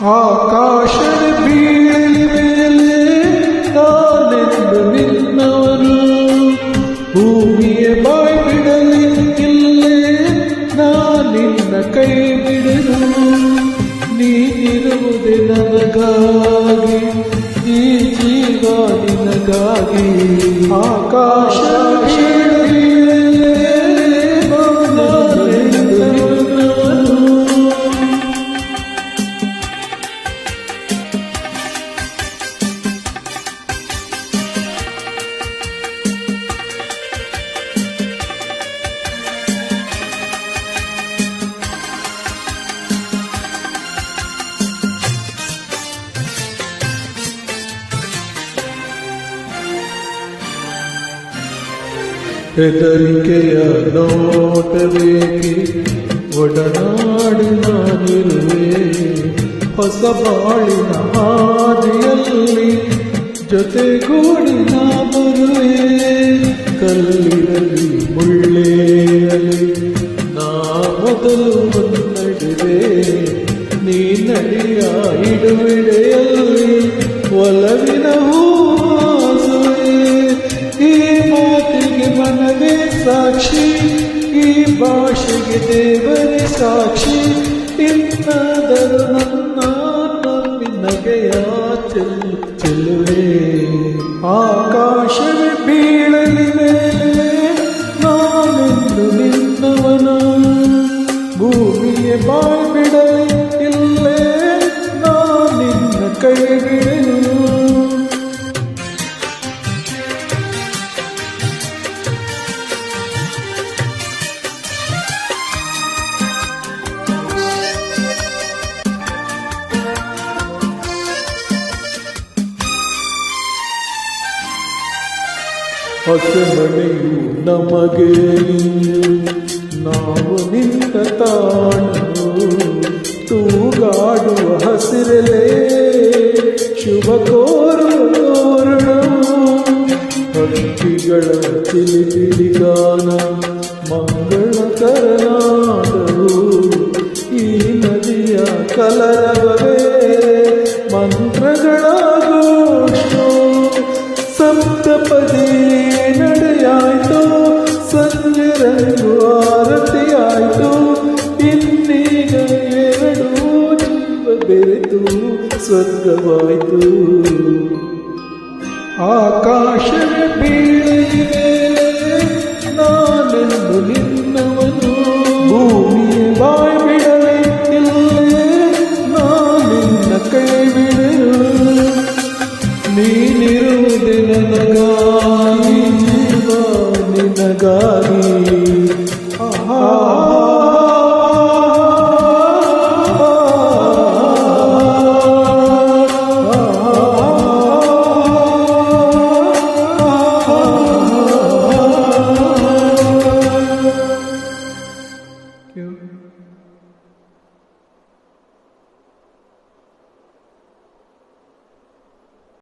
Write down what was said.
ಆಕಾಶದ ಬೀಳಲಿ ಮೇಲೆ ತಾನೆಂದು ನಿನ್ನವನು, ಭೂಮಿಯ ಬಾಯ್ ಬಿಡಲಿ ಇಲ್ಲೇ ನಾನಿನ್ನ ಕೈ ಬಿಡನು. ನೀನಿರುವುದೇ ನನಗಾಗಿ, ಈ ಜೀವ ನಿನಗಾಗಿ. ಆಕಾಶ ಬೀಳಲಿ ಹೆದರಿಕೆಯ ನೋಟವೇಕೆ, ಒಡನಾಡಿ ನಾನಿರುವೆ. ಹೊಸ ಬಾಳಿನ ಹಾದಿಯಲ್ಲಿ ಜೊತೆಗೂಡಿ ನಾ ಬರುವೆ. ಕಲ್ಲಿರಲಿ ಮುಳ್ಳೇರಲಿ ನಾ ಮೊದಲು ಮುನ್ನಡೆವೆ. ನೀ ನಡಿಯ ಇಡುವಿಡೆಯಲ್ಲಿ ಒಲವಿನ ಹೂವಾಸುವೆ. ಈ ಮಾತಿಗೆ ಮನವೇ ಸಾಕ್ಷಿ, ಈ ಭಾಷೆಗೆ ದೇವರೇ ಸಾಕ್ಷಿ. ಇನ್ನಾದರೂ ನನ್ನ ನಗೆಯ ಚೆಲ್ಲುವೆ. ಆಕಾಶವೇ ಬೀಳಲಿ ಮೇಲೆ ನಾನೆಂದು ನಿನ್ನವನು, ಭೂಮಿಯ ಬಾಯ್ ಬಿಡಲಿ ಇಲ್ಲೇ ನಾನಿನ್ನ ಕೈ ಬಿಡನು. ಹಸೆಮಣೆಯು ನಮಗೆ ನಾವು ನಿಂತ ತಾಣು, ತೂಗಾಡುವ ಹಸಿರಲೇ ಶುಭ ಕೋರುಣ. ಹಕ್ಕಿಗಳ ಚಿಲಿಪಿಲಿಗಾನ ಮಂಗಳಕರನಾದವು. ಈ ನದಿಯ ಕಲರವೇ ಮಂತ್ರಗಳ ಘೋಷ. ಸಪ್ತಪದಿ ನಡೆಯಾಯ್ತು, ಸಂಜೆ ರಂಗು ಆರತಿಯಾಯ್ತು. ಇನ್ನೀಗ ಎರಡು ಜೀವ ಬೆರೆತು ಸ್ವರ್ಗವಾಯ್ತು. ಆಕಾಶವೇ ಬೀಳಲಿ ಮೇಲೆ ನಾನೆಂದು ನಿನ್ನವನು, ಭೂಮಿಯ ಬಾಯ್ ಬಿಡಲಿ ಇಲ್ಲೇ ನಾನಿನ್ನ ಕೈ ಬಿಡನು. ನೀನಿರುವುದೇ ನನಗಾಗಿ, ಜೀವ ನಿನಗಾಗಿ.